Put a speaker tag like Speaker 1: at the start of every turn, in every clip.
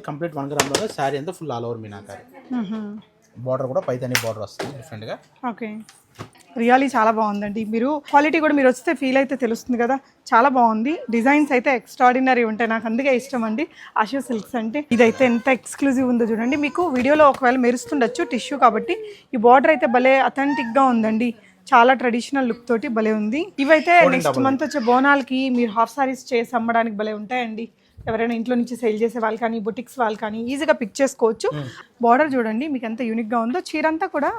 Speaker 1: Complete 1 gram లో శారీ అంతా full all over meenakari. Border కూడా పైతాని బార్డర్ వస్తుంది డిఫరెంట్ గా.
Speaker 2: ఓకే, రియల్లీ చాలా బాగుందండి. మీరు క్వాలిటీ కూడా మీరు వస్తే ఫీల్ అయితే తెలుస్తుంది కదా, చాలా బాగుంది. డిజైన్స్ అయితే ఎక్స్ట్రాడినరీ ఉంటాయి, నాకు అందుకే ఇష్టం అండి ఆషు సిల్క్స్ అంటే. ఇదైతే ఎంత ఎక్స్క్లూజివ్ ఉందో చూడండి. మీకు వీడియోలో ఒకవేళ మెరుస్తుండొచ్చు టిష్యూ కాబట్టి. ఈ బార్డర్ అయితే భలే అథెంటిక్గా ఉందండి, చాలా ట్రెడిషనల్ లుక్ తోటి భలే ఉంది. ఇవైతే నెక్స్ట్ మంత్ వచ్చే బోనాలకి మీరు హాఫ్ సారీస్ చేసి అమ్మడానికి భలే ఉంటాయండి. ఎవరైనా ఇంట్లో నుంచి సేల్ చేసే వాళ్ళు కానీ బుటిక్స్ వాళ్ళు కానీ ఈజీగా పిక్ చేసుకోవచ్చు. బార్డర్ చూడండి మీకు ఎంత యూనిక్గా ఉందో. చీర అంతా కూడా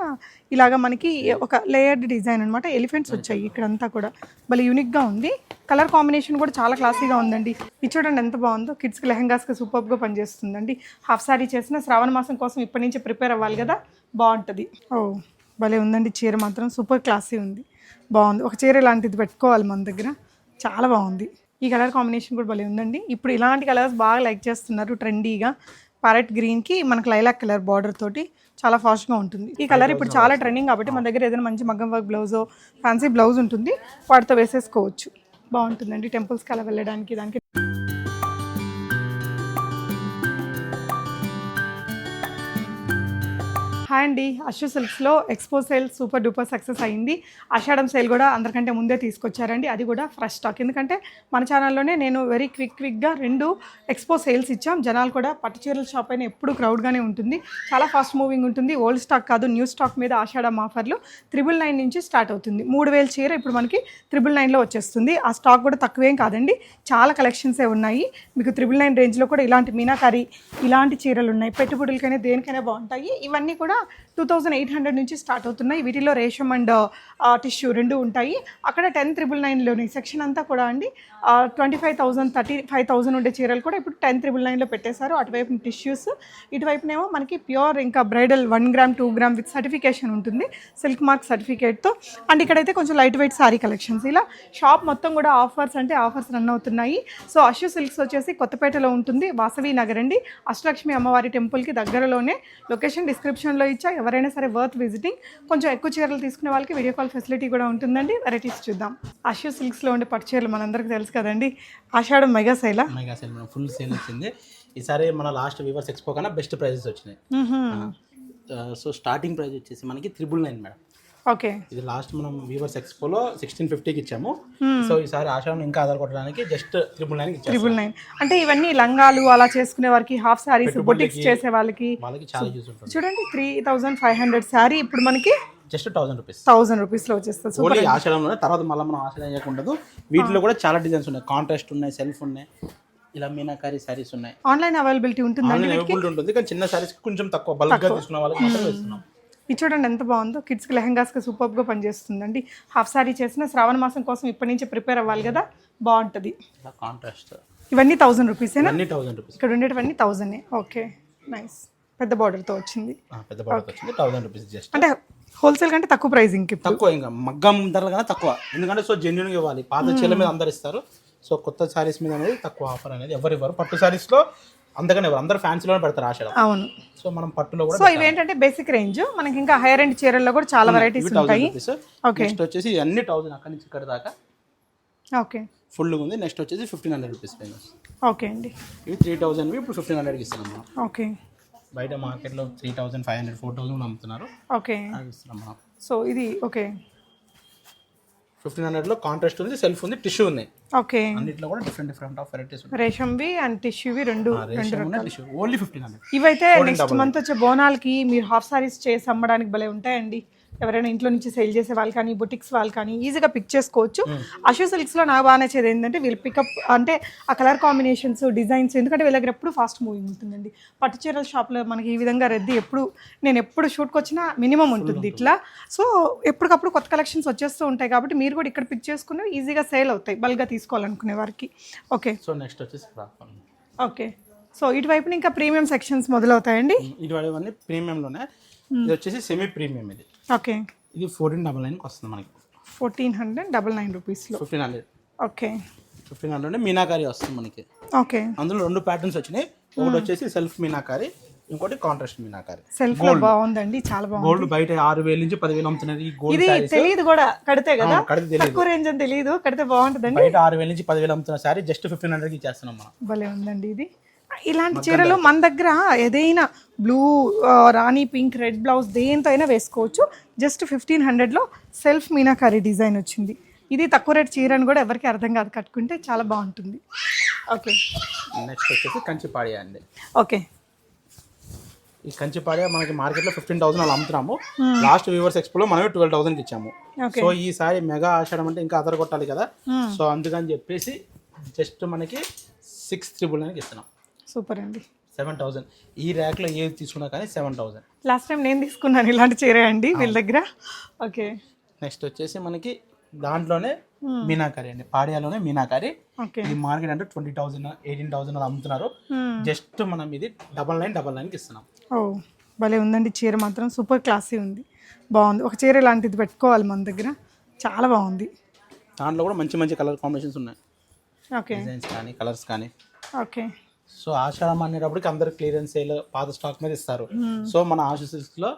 Speaker 2: ఇలాగా మనకి ఒక లేయర్డ్ డిజైన్ అనమాట, ఎలిఫెంట్స్ వచ్చాయి ఇక్కడంతా కూడా, భలే యూనిక్గా ఉంది. కలర్ కాంబినేషన్ కూడా చాలా క్లాసీగా ఉందండి. ఇది చూడండి ఎంత బాగుందో, కిడ్స్కి లెహంగాస్కి సూపర్గా పనిచేస్తుందండి. హాఫ్ సారీ చేసిన శ్రావణ మాసం కోసం ఇప్పటి నుంచి ప్రిపేర్ అవ్వాలి కదా, బాగుంటుంది. ఓ భలే ఉందండి, చీర మాత్రం సూపర్ క్లాసీ ఉంది, బాగుంది. ఒక చీర ఇలాంటిది పెట్టుకోవాలి మన దగ్గర, చాలా బాగుంది. ఈ కలర్ కాంబినేషన్ కూడా భలే ఉందండి. ఇప్పుడు ఇలాంటి కలర్స్ బాగా లైక్ చేస్తున్నారు ట్రెండీగా. ప్యారెట్ గ్రీన్కి మనకు లైలాక్ కలర్ బార్డర్ తోటి చాలా ఫాస్ట్గా ఉంటుంది. ఈ కలర్ ఇప్పుడు చాలా ట్రెండింగ్ కాబట్టి మన దగ్గర ఏదైనా మంచి మగ్గం వర్క్ బ్లౌజో ఫ్యాన్సీ బ్లౌజ్ ఉంటుంది, వాటితో వేసేసుకోవచ్చు, బాగుంటుందండి టెంపుల్స్కి అలా వెళ్ళడానికి దానికి. హాయ్ అండి, అషు సిల్క్స్లో expo sale super duper success అయింది. ఆషాఢం సేల్ కూడా అందరికంటే ముందే తీసుకొచ్చారండి, అది కూడా ఫ్రెష్ స్టాక్. ఎందుకంటే మన ఛానల్లోనే నేను వెరీ క్విక్గా 2 ఎక్స్పో సేల్స్ ఇచ్చాం. జనాలు కూడా పట్టు చీరల షాప్ అయినా ఎప్పుడు క్రౌడ్గానే ఉంటుంది, చాలా ఫాస్ట్ మూవింగ్ ఉంటుంది. ఓల్డ్ స్టాక్ కాదు, న్యూ స్టాక్ మీద ఆషాఢం ఆఫర్లు 999 నుంచి స్టార్ట్ అవుతుంది. 3000 చీర ఇప్పుడు మనకి 999లో వచ్చేస్తుంది. ఆ స్టాక్ కూడా తక్కువేం కాదండి, చాలా కలెక్షన్సే ఉన్నాయి. మీకు 999 రేంజ్లో కూడా ఇలాంటి మీనాకారి ఇలాంటి చీరలు ఉన్నాయి, పెట్టుబడులకైనా దేనికైనా బాగుంటాయి. ఇవన్నీ కూడా 2800 నుంచి స్టార్ట్ అవుతున్నాయి. వీటిలో రేషం అండ్ టిష్యూ 2 ఉంటాయి. అక్కడ 10999లోని సెక్షన్ అంతా కూడా అండి 25,000 35,000 ఉండే చీరలు కూడా ఇప్పుడు 10999లో పెట్టేశారు. అటువైపు టిష్యూస్, ఇటువైపునేమో మనకి ప్యూర్ ఇంకా bridal 1 gram 2 gram with certification ఉంటుంది, సిల్క్ మార్క్ సర్టిఫికేట్తో. అండ్ ఇక్కడైతే కొంచెం లైట్ వెయిట్ సారీ కలెక్షన్స్. ఇలా షాప్ మొత్తం కూడా ఆఫర్స్ అంటే ఆఫర్స్ రన్ అవుతున్నాయి. సో అషు సిల్క్స్ వచ్చేసి కొత్తపేటలో ఉంటుంది, వాసవి నగర్ అండి, అష్టలక్ష్మి అమ్మవారి టెంపుల్కి దగ్గరలోనే. లొకేషన్ డిస్క్రిప్షన్లో ఇచ్చా, ఎవరైనా సరే వర్త్ విజిటింగ్. కొంచెం ఎక్కువ చీరలు తీసుకునే వాళ్ళకి వీడియో కాల్ ఫెసిలిటీ కూడా ఉంటుందండి. వెరైటీస్ చూద్దాం. అషు సిల్క్స్లో ఉండే పట్టు చీరలు మనందరికీ తెలుసు కదండి, ఆషాఢం మెగా సేల్
Speaker 1: ఫుల్ సేల్ వచ్చింది ఈసారి. మన లాస్ట్ వీవర్స్ ఎక్స్పో కన్నా బెస్ట్ ప్రైజెస్ వచ్చినాయి. సో స్టార్టింగ్ ప్రైస్ వచ్చేసి మనకి 999 మేడం.
Speaker 2: ఓకే,
Speaker 1: ఇది లాస్ట్ మనం వీవర్స్ ఎక్స్పోలో 1650కి ఇచ్చాము. సో ఈసారి ఆషాఢం ఇంకా ఆధార్ కొట్టడానికి జస్ట్ 999
Speaker 2: అంటే ఇవన్నీ లంగాలు అలా చేసుకునే వారికి, హాఫ్ సారీస్ బొటిక్స్ చేసే వాళ్ళకి
Speaker 1: చాలా యూజ్ ఉంటుంది.
Speaker 2: చూడండి 3500 శారీ ఇప్పుడు మనకి
Speaker 1: జస్ట్ 1000 రూపీస్
Speaker 2: 1000 రూపీస్లో వచ్చేస్తుంది.
Speaker 1: ఓన్లీ ఆషాఢంలోనే. తర్వాత మళ్ళీ మనం ఆషాఢం చేయకుండదు. వీటిలో కూడా చాలా డిజైన్స్ ఉన్నాయి, కాంట్రాస్ట్ ఉన్నాయి, సెల్ఫ్ ఉన్నాయి, ఇలా మీనాకారి సారీస్ ఉన్నాయి.
Speaker 2: ఆన్లైన్ అవైలబిలిటీ ఉంటుంది,
Speaker 1: ఉంటుంది కానీ చిన్న సారీస్ కొంచెం తక్కువ బల్క్గా తీసుకున్న వాళ్ళకి మాత్రం వేస్తున్నాం.
Speaker 2: ఇది చూడండి ఎంత బాగుందో, కిడ్స్కి లెహంగాస్కి సూపర్గా పనిచేస్తుందండి. హాఫ్ సారీ చేసిన శ్రావణ మాసం కోసం ఇప్పటి నుంచి ప్రిపేర్ అవ్వాలి కదా, బాగుంటుంది.
Speaker 1: కాంట్రాస్ట్
Speaker 2: ఇవన్నీ 1000 రూపీసేనా?
Speaker 1: 1000 రూపీస్.
Speaker 2: ఇక్కడ ఉండేటివన్నీ 1000. Okay, nice. పెద్ద బార్డర్తో వచ్చింది,
Speaker 1: పెద్ద బార్డర్ వచ్చింది. 1000 రూపీస్ జస్ట్.
Speaker 2: అంటే హోల్సేల్ కంటే తక్కువ ప్రైజింగ్,
Speaker 1: తక్కువ, ఇంకా మగ్గం ధరలు కన్నా తక్కువ. ఎందుకంటే సో జెన్యున్గా ఇవ్వాలి, పాత చీరల మీద అందరు ఇస్తారు. సో కొత్త సారీస్ మీద అనేది తక్కువ ఆఫర్ అనేది ఎవరు ఇవ్వరు. పట్టు సారీస్లో అందుకని అందరూ ఫ్యాన్సీలోనే పెడతారు ఆషాఢం.
Speaker 2: అవును.
Speaker 1: సో మనం పట్టులో కూడా,
Speaker 2: సో ఇవేంటంటే బేసిక్ రేంజ్, మనకి ఇంకా హైయర్ ఎండ్ చీరల్లో కూడా చాలా వెరైటీస్ ఉంటాయి.
Speaker 1: ఓకే, నెక్స్ట్ వచ్చేసి అన్ని 1000 అక్కడి నుంచి ఇక్కడ దాకా.
Speaker 2: ఓకే,
Speaker 1: ఫుల్ ఉంది. నెక్స్ట్ వచ్చేసి 1500 రూపీస్ ఫేమస్.
Speaker 2: ఓకే అండి,
Speaker 1: ఇవి 3000 ఇప్పుడు 1500కి ఇస్తున్నాం.
Speaker 2: ఓకే,
Speaker 1: బయట మార్కెట్లో 3500 4000 అమ్ముతున్నారు.
Speaker 2: ఓకే,
Speaker 1: ఇస్తున్నాం మనం.
Speaker 2: సో ఇది ఓకే
Speaker 1: 1500లో కాంట్రాస్ట్ ఉంది, సెల్ఫ్ ఉంది, టిష్యూ ఉన్నాయి.
Speaker 2: ఓకే,
Speaker 1: అన్నిట్లో కూడా డిఫరెంట్ ఆఫ్ వెరైటీస్ ఉన్నాయి.
Speaker 2: రేషంవి అండ్ టిష్యూవి రెండు
Speaker 1: టిష్యూ ఓన్లీ 1500.
Speaker 2: ఇవైతే నెక్స్ట్ మంత్ వచ్చే బోనాలకి మీరు హాఫ్ సారీస్ చేసి అమ్మడానికి భలే ఉంటాయండి. ఎవరైనా ఇంట్లో నుంచి సేల్ చేసే వాళ్ళు కానీ బుటిక్స్ వాళ్ళు కానీ ఈజీగా పిక్ చేసుకోవచ్చు. అషు సిల్క్స్లో నాకు బాగా నచ్చేది ఏంటంటే వీళ్ళు పికప్ అంటే ఆ కలర్ కాంబినేషన్స్, డిజైన్స్, ఎందుకంటే వీళ్ళ దగ్గర ఎప్పుడు ఫాస్ట్ మూవింగ్ ఉంటుందండి. పట్టు చీరల షాప్లో మనకి ఈ విధంగా రద్దీ నేను ఎప్పుడు షూట్కి వచ్చినా మినిమం ఉంటుంది ఇట్లా. సో ఎప్పటికప్పుడు కొత్త కలెక్షన్స్ వచ్చేస్తూ ఉంటాయి కాబట్టి మీరు కూడా ఇక్కడ పిక్ చేసుకుని ఈజీగా సేల్ అవుతాయి బల్క్గా తీసుకోవాలనుకునే వారికి. ఓకే,
Speaker 1: సో నెక్స్ట్ వచ్చేసి
Speaker 2: ఓకే, సో ఇటువైపున ఇంకా ప్రీమియం సెక్షన్స్ మొదలవుతాయండి.
Speaker 1: ఇటువైపు ప్రీమియంలోనే. ఇది వచ్చేసి సెమీ ప్రీమియం. ఇది
Speaker 2: ఓకే,
Speaker 1: ఇది 1499కి వస్తుంది మనకి.
Speaker 2: 1499 రూపీస్లో
Speaker 1: 1500.
Speaker 2: ఓకే,
Speaker 1: 1500 మీనాకారి వస్తుంది మనకి.
Speaker 2: ఓకే,
Speaker 1: అందులో 2 ప్యాటర్న్స్ వచ్చినాయి. ఒకటి వచ్చేసి సెల్ఫ్ మీనాకారి, ఇంకోటి కాంట్రాస్ట్ మీనాకారి.
Speaker 2: సెల్ఫ్ బాగుందండి, చాలా బాగుంది.
Speaker 1: గోల్డ్ బయట 6000 నుంచి 10,000 అమ్ముతున్నారు. ఈ గోల్డ్
Speaker 2: ఇది తెలియదు కూడా, కడితే కదా
Speaker 1: కడితే
Speaker 2: తక్కువ రేంజ్ అని తెలియదు, కడితే బాగుంటుందండి.
Speaker 1: బయట 6000 నుంచి 10,000 అమ్ముతున్న సారీ జస్ట్ 1500కి ఇచ్చేస్తున్నాం మనం.
Speaker 2: భలే ఉందండి ఇది. ఇలాంటి చీరలు మన దగ్గర ఏదైనా బ్లూ, రాణి పింక్, రెడ్ బ్లౌజ్ దేంతో అయినా వేసుకోవచ్చు. జస్ట్ 1500లో సెల్ఫ్ మీనాకారి డిజైన్ వచ్చింది. ఇది తక్కువ రేట్ చీర అని కూడా ఎవరికి అర్థం కాదు, కట్టుకుంటే చాలా బాగుంటుంది. ఓకే,
Speaker 1: నెక్స్ట్ వచ్చేసి కంచిపాడియా అండి.
Speaker 2: ఓకే,
Speaker 1: ఈ కంచిపాడియా మనకి మార్కెట్లో 15,000 అలా అమ్ముతున్నాము. లాస్ట్ వ్యూవర్స్ ఎక్స్పోలో మనమే 12,000కి ఇచ్చాము. సో ఈసారి మెగా ఆషాఢం అంటే ఇంకా అదర కొట్టాలి కదా, సో అందుకని చెప్పేసి జస్ట్ మనకి 6,999కి ఇస్తున్నాం.
Speaker 2: సూపర్ అండి.
Speaker 1: 7,000 ఈ ర్యాక్లో ఏది తీసుకున్నా కానీ 7,000.
Speaker 2: లాస్ట్ టైం నేను తీసుకున్నాను ఇలాంటి చీర అండి వీళ్ళ దగ్గర. ఓకే,
Speaker 1: నెక్స్ట్ వచ్చేసి మనకి దాంట్లోనే మీనాకారి అండి, పాడియాలోనే మీనాకారి. ఇది మార్కెట్ అంటే 20,000 18,000 అలా అమ్ముతున్నారు. జస్ట్ మనం ఇది 9999కి ఇస్తున్నాం.
Speaker 2: ఓ భలే ఉందండి చీర, మాత్రం సూపర్ క్లాసీ ఉంది, బాగుంది. ఒక చీర ఇలాంటిది పెట్టుకోవాలి మన దగ్గర, చాలా బాగుంది.
Speaker 1: దాంట్లో కూడా మంచి మంచి కలర్ కాంబినేషన్స్ ఉన్నాయి,
Speaker 2: ఓకే,
Speaker 1: డిజైన్స్ కానీ కలర్స్ కానీ.
Speaker 2: ఓకే,
Speaker 1: సో ఆషాఢం అనేటప్పటికి అందరు క్లియరెన్స్ సేల్ పాత స్టాక్ మీద ఇస్తారు. సో మన ఆశా సిల్క్స్లో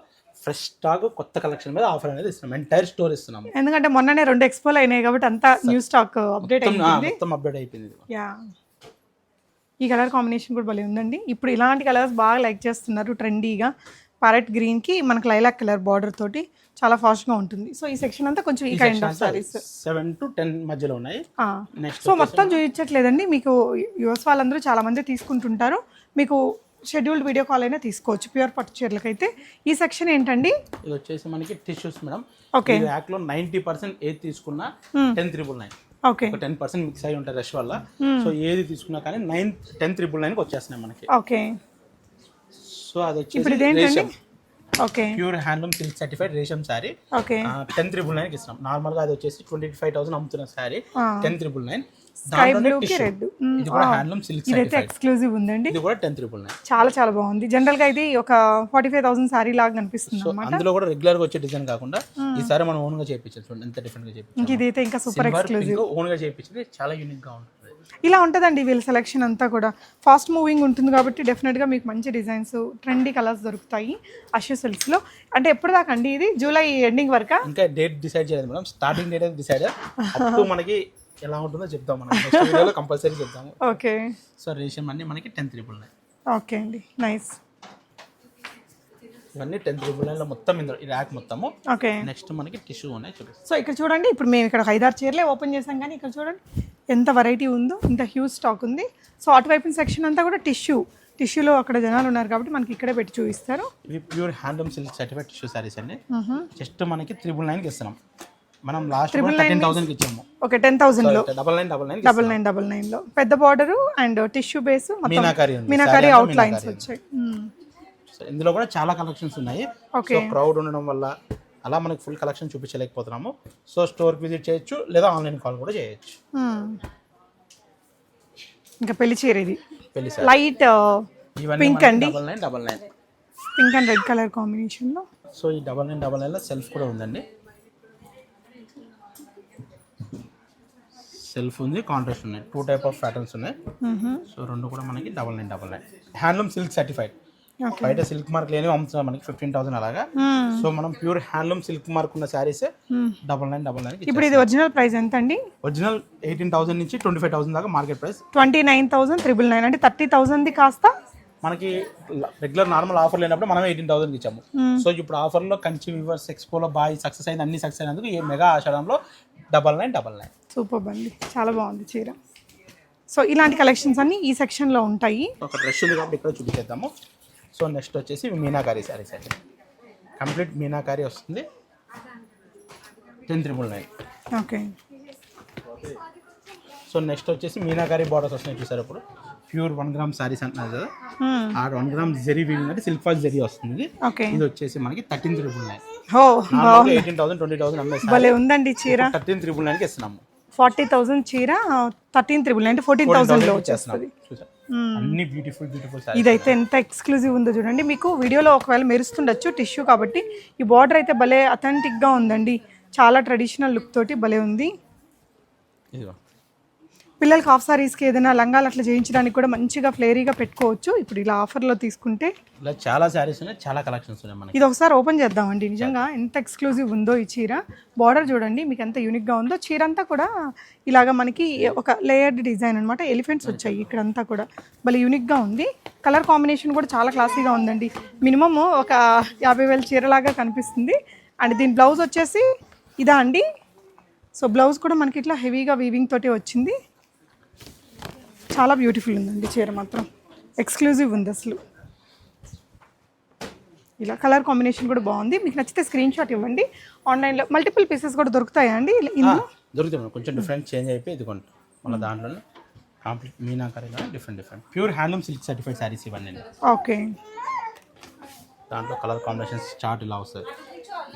Speaker 1: ఫ్రెష్ స్టాక్ కొత్త కలెక్షన్ మీద ఆఫర్ అనేది ఇస్తున్నాం, ఎంటైర్ స్టోర్ ఇస్తున్నాము.
Speaker 2: ఎందుకంటే మొన్ననే 2 ఎక్స్పోలు అయినాయి కాబట్టి అంతా న్యూ స్టాక్ అప్డేట్ అయింది.
Speaker 1: మొత్తం అప్డేట్ అయిపోయింది.
Speaker 2: యా, ఈ కలర్ కాంబినేషన్ కూడా భలే ఉందండి. ఇప్పుడు ఇలాంటి కలర్స్ బాగా లైక్ చేస్తున్నారు ట్రెండీగా. ప్యారెట్ గ్రీన్కి మనకు లైలాక్ కలర్ బార్డర్ తోటి చాలా ఫాస్ట్గా ఉంటుంది. సో ఈ సెక్షన్ అంతా కొంచెం ఈ కైండ్ ఆఫ్ సారీస్
Speaker 1: 7 to 10 మధ్యలో ఉన్నాయి. నెక్స్ట్
Speaker 2: సో మొత్తం చూపించట్లేదండి, మీకు యుఎస్ వాళ్ళందరూ చాలా మంది తీసుకుంటుంటారు. మీకు షెడ్యూల్డ్ వీడియో కాల్ అయినా తీసుకోవచ్చు ప్యూర్ పట్టు చీరలకైతే. ఈ సెక్షన్ ఏంటండి?
Speaker 1: ఇది వచ్చేసి మనకి టిష్యూస్ మేడం.
Speaker 2: ఓకే,
Speaker 1: ఈ ర్యాక్లో 90% ఏది తీసుకున్నా 10,999.
Speaker 2: ఓకే,
Speaker 1: 10% మిక్స్ అయి ఉంటాయి రష్ వల్ల. సో ఏది తీసుకున్నా కానీ 10,999కి వచ్చేస్తున్నాయి మనకి.
Speaker 2: ఓకే,
Speaker 1: సో అది
Speaker 2: ఇప్పుడు
Speaker 1: వచ్చేసి
Speaker 2: ఇదేంటండి? Okay,
Speaker 1: pure handloom silk certified రేషం శారీ.
Speaker 2: ఓకే,
Speaker 1: 10,999కి ఇస్తున్నాం. నార్మల్ గా అది వచ్చేసి 25,000 అమ్ముతున్న శారీ 10,999.
Speaker 2: స్కై బ్లూకి రెడ్.
Speaker 1: ఇది కూడా హ్యాండ్లూమ్ సిల్క్
Speaker 2: ఇదైతే
Speaker 1: సర్టిఫైడ్,
Speaker 2: ఎక్స్క్లూజివ్ ఉందండి.
Speaker 1: ఇది కూడా 10,999.
Speaker 2: చాలా చాలా బాగుంది. జనరల్ గా ఇది ఒక 45,000 సారీ లాగా కనిపిస్తుంది అన్నమాట.
Speaker 1: అందులో కూడా రెగ్యులర్ గా వచ్చే డిజైన్ కాకుండా ఈసారి మనం ఓన్ గా చేయించాం. చూడండి ఎంత డిఫరెంట్ గా చేయించాం.
Speaker 2: ఇదైతే ఇంకా సూపర్ ఎక్స్క్లూజివ్,
Speaker 1: ఓన్ గా చేయించింది, చాలా యూనిక్ గా ఉంటుంది.
Speaker 2: ఇలా ఉంటుందండి వీళ్ళ సెలెక్షన్ అంతా కూడా. ఫాస్ట్ మూవింగ్ ఉంటుంది కాబట్టి డెఫినెట్గా మీకు మంచి డిజైన్స్, ట్రెండీ కలర్స్ దొరుకుతాయి అషు సిల్క్స్లో. అంటే ఎప్పుడు దాకా అండి ఇది? జూలై ఎండింగ్ వరకా?
Speaker 1: ఇంకా డేట్ డిసైడ్ చేయలేదు మేడం, స్టార్టింగ్ డేట్ అయితే డిసైడ్. అప్పుడు మనకి ఎలా ఉంటుందో చెప్తాం, మనం నెక్స్ట్ వీడియోలో కంపల్సరీ చెప్తాము.
Speaker 2: ఓకే,
Speaker 1: సో రేషన్ అన్ని మనకి 10,999.
Speaker 2: ఓకే అండి, నైస్.
Speaker 1: ఇవన్నీ 10,999లో మొత్తం ఇందులో ఈ ర్యాక్ మొత్తము.
Speaker 2: ఓకే,
Speaker 1: నెక్స్ట్ మనకి టిష్యూ ఉన్నాయి చూపిస్తాం.
Speaker 2: సో ఇక్కడ చూడండి, ఇప్పుడు మేము ఇక్కడ 5-6 చీరలే ఓపెన్ చేసాం, కానీ ఇక్కడ చూడండి ఎంత వెరైటీ ఉందో, ఇంత హ్యూజ్ స్టాక్ ఉంది. సో అటువైపు సెక్షన్ అంతా కూడా టిష్యూలో అక్కడ జనాలు ఉన్నారు కాబట్టి మనకి ఇక్కడే పెట్టి చూపిస్తారు.
Speaker 1: ఇవి pure handloom silk certified tissue saris అండి. జస్ట్ మనకి 999కి ఇస్తున్నాం. మనం లాస్ట్ 13,000కి ఇచ్చాము.
Speaker 2: ఓకే, 10,000లో
Speaker 1: 9999
Speaker 2: లో పెద్ద border and tissue base
Speaker 1: meenakari
Speaker 2: out lines వచ్చాయి.
Speaker 1: ఇందులో కూడా చాలా కలెక్షన్స్ ఉన్నాయి. సో క్రౌడ్ ఉండడం వల్ల అలా మనకి ఫుల్ కలెక్షన్ చూపించలేకపోతున్నాము. సో స్టోర్ విజిట్ చేయొచ్చు, లేదా ఆన్లైన్ కాల్ కూడా చేయొచ్చు.
Speaker 2: ఇంకా పెళ్లి చీర ఇది
Speaker 1: పెళ్లి
Speaker 2: లైట్ పింక్ అండి,
Speaker 1: 9999.
Speaker 2: Pink and red colour combination లో.
Speaker 1: సో ఈ 9999లో సెల్ఫ్ కూడా ఉందండి. సెల్ఫ్ ఉంది, కాంట్రాస్ట్ ఉన్నాయి, 2 టైప్ ఆఫ్ ప్యాటర్న్స్ ఉన్నాయి. సో రెండు కూడా మనకి 9999. Handloom silk certified. బయట సిల్క్ మార్క్ లేని అమ్ముతున్నాం మనకి 15,000 అలాగా. సో మనం ప్యూర్ హ్యాండ్లూమ్ సిల్క్ మార్క్ ఉన్న శారీస్ 9999.
Speaker 2: ఇప్పుడు ఇది ఒరిజినల్ ప్రైస్ ఎంత అండి?
Speaker 1: ఒరిజినల్ 18,000 నుంచి 25,000 దాకా మార్కెట్ ప్రైస్.
Speaker 2: 29,999 అంటే 30,000 కాస్త
Speaker 1: మనకి రెగ్యులర్ నార్మల్ ఆఫర్ లేనప్పుడు మనం 18,000కి ఇచ్చాము. సో ఇప్పుడు ఆఫర్లో కంచి వీవర్స్ ఎక్స్పోలో బాగా సక్సెస్ అయింది, అన్ని సక్సెస్ అయినందుకు ఈ మెగా ఆషాఢంలో 9999.
Speaker 2: సూపర్ అండి, చాలా బాగుంది చీర. సో ఇలాంటి కలెక్షన్స్ అన్ని ఈ సెక్షన్లో ఉంటాయి.
Speaker 1: ఒక డ్రెస్ ఉంది కాబట్టి ఇక్కడ చూపించేద్దాము. సో నెక్స్ట్ వచ్చేసి మీనాకారి శారీస్ అండి, కంప్లీట్ మీనాకారి వస్తుంది, 10,999.
Speaker 2: ఓకే.
Speaker 1: సో నెక్స్ట్ వచ్చేసి మీనాకారి బార్డర్స్ వస్తున్నాయి చూసారు. ఇప్పుడు ప్యూర్ 1 గ్రామ్ శారీస్ అంటున్నారు కదా, ఆ 1 గ్రామ్ జరీ వీవింగ్ అంటే సిల్క్ ఫాస్ట్ జరీ వస్తుంది. ఇది వచ్చేసి మనకి 13,999. 18,000 20,000 అమ్మే
Speaker 2: భలే ఉందండి చీర.
Speaker 1: 13,999కి ఇస్తున్నాము.
Speaker 2: 40,000 చీర 13,999 అంటే 14,000లో వచ్చేస్తుంది.
Speaker 1: అన్ని బ్యూటిఫుల్ సారీస్.
Speaker 2: ఇదైతే ఎంత ఎక్స్క్లూజివ్ ఉందో చూడండి. మీకు వీడియోలో ఒకవేళ మెరుస్తుండొచ్చు టిష్యూ కాబట్టి. ఈ బార్డర్ అయితే భలే అథెంటిక్గా ఉందండి, చాలా ట్రెడిషనల్ లుక్ తోటి భలే ఉంది. పిల్లలకి హాఫ్ సారీస్కి ఏదైనా లంగాలు అట్లా చేయించడానికి కూడా మంచిగా ఫ్లేరీగా పెట్టుకోవచ్చు. ఇప్పుడు ఇలా ఆఫర్లో తీసుకుంటే
Speaker 1: ఇలా చాలా శారీస్ ఉన్నాయి, చాలా కలెక్షన్స్ ఉన్నాయి మనకి.
Speaker 2: ఇది ఒకసారి ఓపెన్ చేద్దామండి. నిజంగా ఎంత ఎక్స్క్లూజివ్ ఉందో ఈ చీర. బార్డర్ చూడండి మీకు ఎంత యూనిక్గా ఉందో. చీర అంతా కూడా ఇలాగ మనకి ఒక లేయర్డ్ డిజైన్ అనమాట. ఎలిఫెంట్స్ వచ్చాయి ఇక్కడంతా కూడా, భలే యూనిక్గా ఉంది. కలర్ కాంబినేషన్ కూడా చాలా క్లాసీగా ఉందండి. మినిమమ్ ఒక 50,000 చీరలాగా కనిపిస్తుంది. అండ్ దీని బ్లౌజ్ వచ్చేసి ఇదా అండి. సో బ్లౌజ్ కూడా మనకి ఇట్లా హెవీగా వీవింగ్ తోటి వచ్చింది. చాలా బ్యూటిఫుల్ ఉందండి చీర మాత్రం, ఎక్స్క్లూజివ్ ఉంది అసలు. ఇలా కలర్ కాంబినేషన్ కూడా బాగుంది. మీకు నచ్చితే స్క్రీన్ షాట్ ఇవ్వండి. ఆన్లైన్లో మల్టిపుల్ పీసెస్ కూడా దొరుకుతాయా అండి ఇందులో?
Speaker 1: దొరుకుతాయి, కొంచెం డిఫరెంట్ చేంజ్ అయిపోయి ఇదిగోండి మన దాంట్లోనే కంప్లీట్ మీనాకరీలో different pure handloom silk certified saris ఇవన్నీ.
Speaker 2: ఓకే,
Speaker 1: దాంట్లో కలర్ కాంబినేషన్స్ చార్ట్ ఇలా వస్తుంది.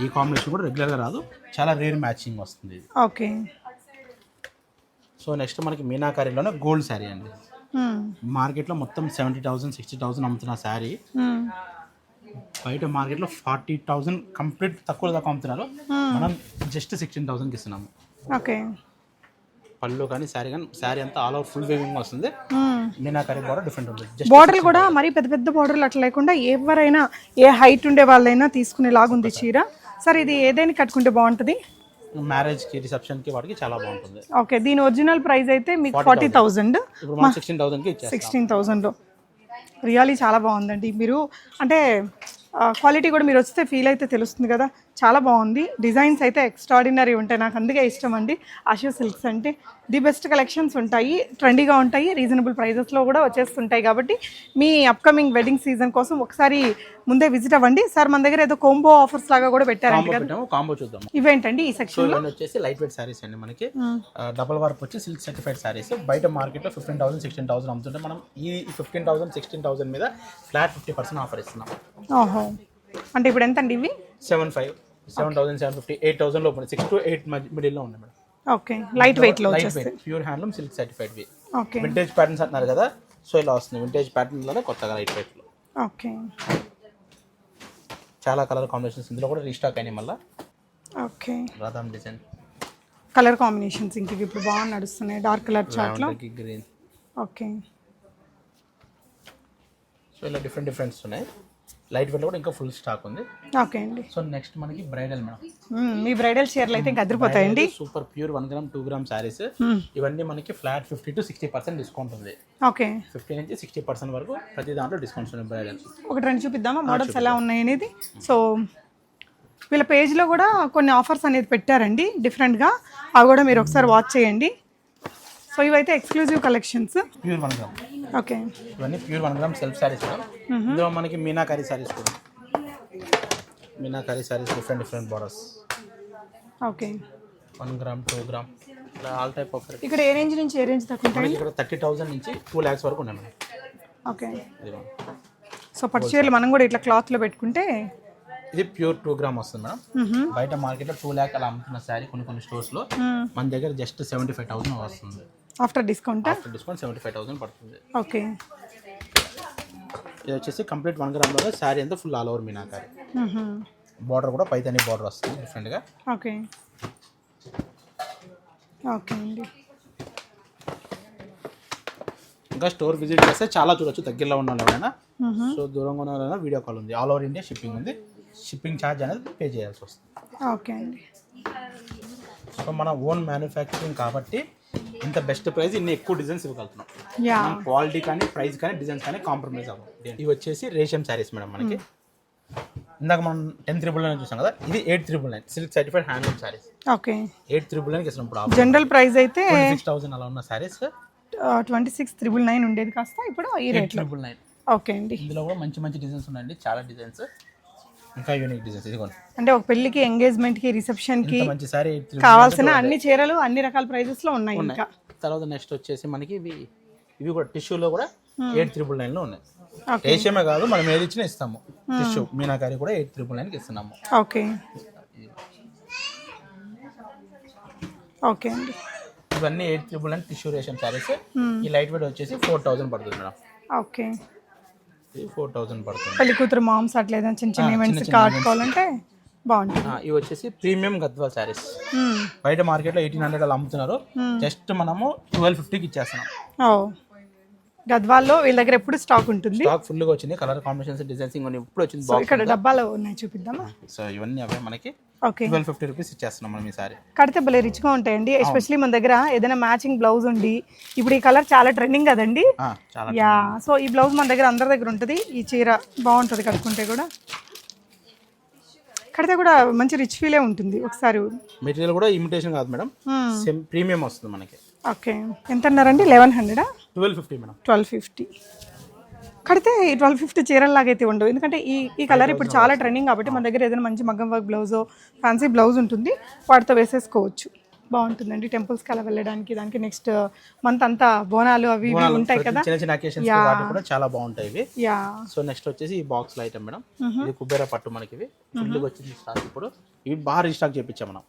Speaker 1: ఈ కాంబినేషన్ కూడా రెగ్యులర్గా రాదు, చాలా రేర్ మ్యాచింగ్ వస్తుంది.
Speaker 2: ఓకే.
Speaker 1: సో నెక్స్ట్ మనకి మీనాకరీలోనే గోల్డ్ శారీ అండి. మార్కెట్లో మొత్తం 70,000 60,000 అమ్ముతున్న శారీ బయట మార్కెట్లో 40,000 కంప్లీట్ తక్కువ దాకా అమ్ముతున్నారు. మనం జస్ట్ 16,000కి ఇస్తున్నాము.
Speaker 2: ఓకే.
Speaker 1: పళ్ళు కానీ శారీ కానీ, శారీ అంతా ఆల్ ఓవర్ ఫుల్ వేవింగ్ వస్తుంది. మీనాకరీ బార్డర్ డిఫరెంట్ ఉంటుంది.
Speaker 2: బార్డర్ కూడా మరీ పెద్ద పెద్ద బార్డర్లు అట్లా లేకుండా ఎవరైనా ఏ హైట్ ఉండే వాళ్ళైనా తీసుకునేలాగుంది చీర. సార్ ఇది ఏదైనా కట్టుకుంటే బాగుంటుంది?
Speaker 1: మ్యారేజ్కి, రిసెప్షన్కి వాటికి చాలా బాగుంటుంది.
Speaker 2: ఓకే. దీని ఒరిజినల్ ప్రైస్ అయితే మీకు 40,000,
Speaker 1: ఇప్పుడు మనం 16,000కి ఇచ్చేస్తాం.
Speaker 2: 16,000లో రియల్లీ చాలా బాగుందండి. మీరు అంటే క్వాలిటీ కూడా మీరు వస్తే ఫీల్ అయితే తెలుస్తుంది కదా. చాలా బాగుంది. డిజైన్స్ అయితే ఎక్స్ట్రాడినరీ ఉంటాయి. నాకు అందుకే ఇష్టం అండి ఆశు సిల్క్స్ అంటే. ది బెస్ట్ కలెక్షన్స్ ఉంటాయి, ట్రెండీగా ఉంటాయి, రీజనబుల్ ప్రైజెస్లో కూడా వచ్చేస్తుంటాయి. కాబట్టి మీ అప్కమింగ్ వెడ్డింగ్ సీజన్ కోసం ఒకసారి ముందే విజిట్ అవ్వండి. సార్ మన దగ్గర ఏదో కోంబో ఆఫర్స్ లాగా కూడా పెట్టారండి కదా.
Speaker 1: కాంబో చూద్దాం.
Speaker 2: ఇవేంటండి ఈ సెక్షన్ లో
Speaker 1: వచ్చేసి లైట్ వెయిట్ సారీస్ అండి. మనకి డబుల్ వర్క్ వచ్చి సిల్క్ సర్టిఫైడ్ సారీస్ బయట మార్కెట్లో 15,000 16,000 అమ్ముతుంటే మనం ఈ 15,000 16,000 మీద ఫ్లాట్ 50% ఆఫర్ ఇస్తున్నాం.
Speaker 2: ఓహో, అంటే ఇప్పుడు ఎంత అండి ఇవి?
Speaker 1: 7,500 7,000 750 8,000 లోపల 6 to 8 మిడిల్లో ఉన్నాయి మేడం.
Speaker 2: ఓకే, లైట్ వెయిట్ లో వచ్చేస్తాయి.
Speaker 1: ప్యూర్ హ్యాండ్లూమ్ సిల్క్ సర్టిఫైడ్ వి.
Speaker 2: ఓకే.
Speaker 1: వింటేజ్ ప్యాటర్న్స్ అంటున్నారు కదా, సో ఇలా వస్తుంది. వింటేజ్ ప్యాటర్న్ లోనే కొత్తగా లైట్ వెయిట్ లో.
Speaker 2: ఓకే.
Speaker 1: చాలా కలర్ కాంబినేషన్స్ ఇందులో కూడా రీస్టాక్ అయినాయి మళ్ళీ.
Speaker 2: ఓకే.
Speaker 1: రాధామ్ డిజైన్
Speaker 2: కలర్ కాంబినేషన్స్ ఇంక ఇప్పుడు బాగా నడుస్తున్నాయి. డార్క్ కలర్ చార్ట్ లో
Speaker 1: గ్రీన్.
Speaker 2: ఓకే.
Speaker 1: సో ఇలా డిఫరెంట్స్ ఉన్నాయి. లైట్ వెయిట్ కూడా ఇంకా ఫుల్ స్టాక్ ఉంది.
Speaker 2: ఓకే అండి.
Speaker 1: సో నెక్స్ట్ మనకి బ్రైడల్ మేడం.
Speaker 2: మీ బ్రైడల్ చీరలు అయితే ఇంకా అదిరిపోతాయండి.
Speaker 1: Super pure 1 gram 2 gram saris ఇవన్నీ మనకి ఫ్లాట్ 50 to 60% డిస్కౌంట్ ఉంది.
Speaker 2: ఓకే.
Speaker 1: 50 నుంచి 60% వరకు ప్రతి దాంట్లో డిస్కౌంట్స్ ఉన్నాయి. బ్రైడల్
Speaker 2: ఒకటి రెండు చూపిద్దామా మోడల్స్ ఎలా ఉన్నాయి అనేది. సో వీళ్ళ పేజ్లో కూడా కొన్ని ఆఫర్స్ అనేది పెట్టారండి డిఫరెంట్గా, అవి కూడా మీరు ఒకసారి వాచ్ చేయండి. సో ఇవైతే exclusive collections.
Speaker 1: Pure 1 gram.
Speaker 2: Okay.
Speaker 1: ఇవన్నీ pure 1 gram self saris madam. ఇందులో మనకి మీనాకరీ సారీస్ కూడా, meenakari saris different borders.
Speaker 2: Okay.
Speaker 1: 1 gram 2 gram ఇలా ఆల్ టైప్ ఆఫ్.
Speaker 2: ఇక్కడ ఏ రేంజ్ నుంచి ఏ రేంజ్ దాకా ఉంటాయి?
Speaker 1: ఇక్కడ 30,000 నుంచి 2 lakhs వరకు ఉన్నాయి మేడం.
Speaker 2: ఓకే. సో పట్టు చీరలు మనం కూడా ఇట్లా క్లాత్లో పెట్టుకుంటే
Speaker 1: ఇది ప్యూర్ 2 గ్రామ్ వస్తుంది మేడం. బయట మార్కెట్లో 2 lakh అలా అమ్ముతున్న శారీ కొన్ని స్టోర్స్ లో మన దగ్గర జస్ట్ 75,000 వస్తుంది.
Speaker 2: ఆఫ్టర్ డిస్కౌంట్
Speaker 1: 75,000 పడుతుంది.
Speaker 2: ఓకే.
Speaker 1: ఇది వచ్చేసి కంప్లీట్ 1 గ్రామ్ లో శారీ అంతా full all over meenakari. Border కూడా పైతాని బార్డర్ వస్తుంది డిఫరెంట్ గా.
Speaker 2: ఓకే. ఓకే అండి.
Speaker 1: ఇంకా స్టోర్ విజిట్ చేస్తే చాలా చూడొచ్చు. దగ్గరలో ఉన్న వాళ్ళైనా, సో దూరంగా ఉన్న వాళ్ళైనా వీడియో కాల్ ఉంది. ఆల్ ఓవర్ ఇండియా షిప్పింగ్ ఉంది. షిప్పింగ్ ఛార్జ్ అనేది పే చేయాల్సి వస్తుంది.
Speaker 2: ఓకే అండి.
Speaker 1: సో మన ఓన్ మ్యానుఫ్యాక్చరింగ్ కాబట్టి ఇంత బెస్ట్ ప్రైస్ ఇన్ని ఎక్కువ డిజైన్స్ ఇవ్వగలుగుతున్నాం. క్వాలిటీ కానీ ప్రైస్ కానీ డిజైన్స్ కానీ కాంప్రమైజ్ అవ్వం. ఇవి వచ్చేసి రేషం శారీస్ మేడం. మనకి ఇందాక మనం 10,999 చూసాం కదా, ఇది 8,999 silk certified handloom saris.
Speaker 2: Okay.
Speaker 1: 8,999 ఇస్తున్నాం. ఇప్పుడు
Speaker 2: జనరల్ ప్రైస్ అయితే
Speaker 1: 26,000 అలా ఉన్న శారీస్
Speaker 2: 26,999 ఉండేది కాస్త ఇప్పుడు ఈ రేట్
Speaker 1: 8,999.
Speaker 2: ఓకే అండి.
Speaker 1: ఇందులో కూడా మంచి డిజైన్స్ ఉన్నాయండి, చాలా డిజైన్స్, ఇంకా యూనిక్ డిజైన్స్. ఇదిగోండి,
Speaker 2: అంటే ఒక పెళ్లికి, ఎంగేజ్మెంట్ కి, రిసెప్షన్ కి
Speaker 1: మంచి సారీ
Speaker 2: కావాల్సిన అన్ని చీరలు అన్ని రకాల ప్రైజెస్ లో ఉన్నాయి. ఇంకా
Speaker 1: తర్వాత నెక్స్ట్ వచ్చేసి మనకి ఇవి కూడా టిష్యూలో కూడా 8,999 లో ఉన్నాయి.
Speaker 2: ఓకే.
Speaker 1: ఏషియమే కాదు, మనం ఏది ఇచ్చినా ఇస్తాము. టిష్యూ మీనాకరీ కూడా 8,999కి ఇస్తున్నాము.
Speaker 2: ఓకే. ఓకే అండి.
Speaker 1: ఇవన్నీ 8,999 టిష్యూ రేషన్ సారీస్. ఈ లైట్ వెయిట్ వచ్చేసి 4,000 పడుతుంది మేడం.
Speaker 2: ఓకే.
Speaker 1: 4,000 పడుతుంది.
Speaker 2: పెళ్లి కూతురు మామ్స్ అట్లా ఏదైనా చిన్న ఈవెంట్స్ కట్టుకోవాలంటే బాగుంటుంది.
Speaker 1: ఇవి వచ్చేసి ప్రీమియం గద్వాల్ శారీస్. బయట మార్కెట్లో 1800 అలా అమ్ముతున్నారు, జస్ట్ మనము 1250కి ఇచ్చేస్తున్నాం.
Speaker 2: ఓ గద్వాల్లో వీళ్ళ దగ్గర ఎప్పుడు స్టాక్ ఉంటుంది.
Speaker 1: స్టాక్ ఫుల్గా వచ్చింది, కలర్ కాంబినేషన్స్ డిజైన్స్ ఇప్పుడు వచ్చింది.
Speaker 2: సో ఇక్కడ డబ్బాలో ఉన్నాయి, చూపిద్దామా?
Speaker 1: సో ఇవన్నీ అవే మనకి
Speaker 2: ఓకే
Speaker 1: 1250 రూపీస్ ఇచ్చేస్తున్నాం మనం ఈ సారీ.
Speaker 2: కడితే భలే రిచ్గా ఉంటాయండి, ఎస్పెషలీ మన దగ్గర ఏదైనా మ్యాచింగ్ బ్లౌజ్ ఉండి, ఇప్పుడు ఈ కలర్ చాలా ట్రెండింగ్ కదండి.
Speaker 1: చాలా
Speaker 2: యా, సో ఈ బ్లౌజ్ మన దగ్గర అందరి దగ్గర ఉంటుంది. ఈ చీర బాగుంటుంది కట్టుకుంటే కూడా, కడితే కూడా మంచి రిచ్ ఫీలే ఉంటుంది. ఒకసారి
Speaker 1: మెటీరియల్ కూడా ఇమిటేషన్ కాదు మేడం, సేమ్ ప్రీమియం వస్తుంది మనకి.
Speaker 2: ఓకే ఎంత అన్నారండి? 1100?
Speaker 1: 1250 మేడం.
Speaker 2: 1250 కడితే 1250 చీరల్లాగైతే ఉండవు, ఎందుకంటే ఈ కలర్ ఇప్పుడు చాలా ట్రెండింగ్ కాబట్టి మన దగ్గర ఏదైనా మంచి మగ్గం వర్క్ బ్లౌజో ఫ్యాన్సీ బ్లౌజ్ ఉంటుంది, వాటితో వేసేసుకోవచ్చు. బాగుంటుందండి టెంపుల్స్కి అలా వెళ్ళడానికి. దానికి నెక్స్ట్ మంత్ అంతా బోనాలు అవి ఇవి ఉంటాయి కదా,
Speaker 1: చిన్న చిన్న అకేషన్స్ వాటి కూడా చాలా బాగుంటాయి ఇవి.
Speaker 2: యా.
Speaker 1: సో నెక్స్ట్ వచ్చేసి ఈ బాక్స్ ఐటమ్ మేడం, ఇది కుబేరా పట్టు మనకి. ఇవి ఫుల్గా వచ్చింది స్టాక్ ఇప్పుడు, ఇవి బాగా రీస్టాక్ చేయించాం మనం.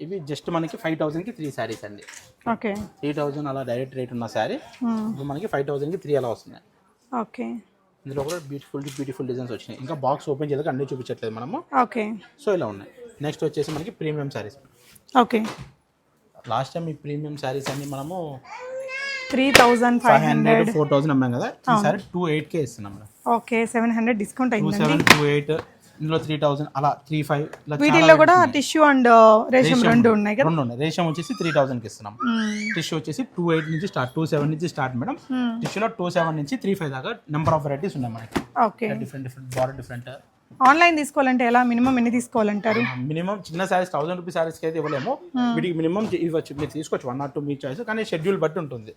Speaker 1: ఇవి జస్ట్ మనకి 5000కి 3 శారీస్ అండి.
Speaker 2: ఓకే
Speaker 1: 3000 అలా డైరెక్ట్ రేట్ ఉన్న శారీ ఇప్పుడు మనకి 5000కి 3 అలా వస్తున్నాయి.
Speaker 2: ఓకే
Speaker 1: ఇందులో కూడా బ్యూటిఫుల్ డిజైన్స్ వచ్చినాయి. ఇంకా బాక్స్ ఓపెన్ చేయలేక అన్నీ చూపించట్లేదు మనము.
Speaker 2: ఓకే
Speaker 1: సో ఇలా ఉన్నాయి. నెక్స్ట్ వచ్చేసి మనకి premium saris.
Speaker 2: Okay
Speaker 1: last time ఈ ప్రీమియం శారీస్ అన్ని మనము
Speaker 2: 3500
Speaker 1: 4000 అమ్మాం కదా, ఈసారి 28K ఇస్తున్నాం మేడం.
Speaker 2: ఓకే 700 డిస్కౌంట్ అయిందండి.
Speaker 1: 2728 ఇందులో 3000 అలా 35 ఇలా
Speaker 2: వీటిల్లో కూడా టిష్యూ అండ్ రేషం రెండు ఉన్నాయి కదా.
Speaker 1: రెండు ఉన్నాయి. రేషం వచ్చేసి 3000కి ఇస్తున్నాం. టిష్యూ వచ్చేసి 28 నుంచి స్టార్ట్, 27 నుంచి స్టార్ట్ మేడం. టిష్యూలో 27 నుంచి 35 దాకా నెంబర్ ఆఫ్ వెరైటీస్ ఉన్నాయి మనకి.
Speaker 2: Okay
Speaker 1: different border different.
Speaker 2: Online తీసుకోవాలంటే ఎలా, మినిమం ఎన్ని తీసుకోవాలంటారు?
Speaker 1: మినిమం చిన్న శారీస్ 1000 రూపీస్ శారీస్కి అయితే ఇవ్వలేము, వీటికి మినిమం ఇవ్వచ్చు. మీరు తీసుకోవచ్చు 1 or 2 మీ చాయిస్, కానీ షెడ్యూల్ బట్టి ఉంటుంది.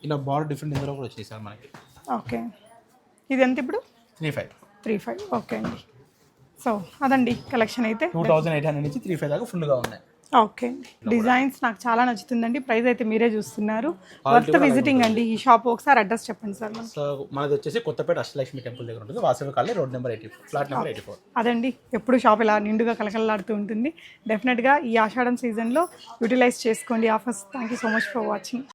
Speaker 1: ఇలా బార్డర్ డిఫరెంట్ ఇందులో కూడా వచ్చేసారు మనకి.
Speaker 2: ఓకే ఇది ఎంత ఇప్పుడు? 35. ఓకే అండి. సో అదండి కలెక్షన్ అయితే
Speaker 1: 2800 నుంచి 35 దాకా ఫుల్గా ఉన్నాయి.
Speaker 2: ఓకే అండి. డిజైన్స్ నాకు చాలా నచ్చుతుందండి. ప్రైస్ అయితే మీరే చూస్తున్నారు, వర్త్ విజిటింగ్ అండి. ఈ షాప్ ఒకసారి అడ్రస్ చెప్పండి సార్.
Speaker 1: సో మనది వచ్చేసి కొత్తపేట అష్టలక్ష్మి టెంపుల్ దగ్గర ఉంటుంది, Vasavi colony, road number 84, flat number 84.
Speaker 2: అదండి, ఎప్పుడు షాప్ ఇలా నిండుగా కలకలలాడుతూ ఉంటుంది. డెఫినెట్గా ఈ ఆషాఢం సీజన్లో యూటిలైజ్ చేసుకోండి offers. Thank you so much for watching.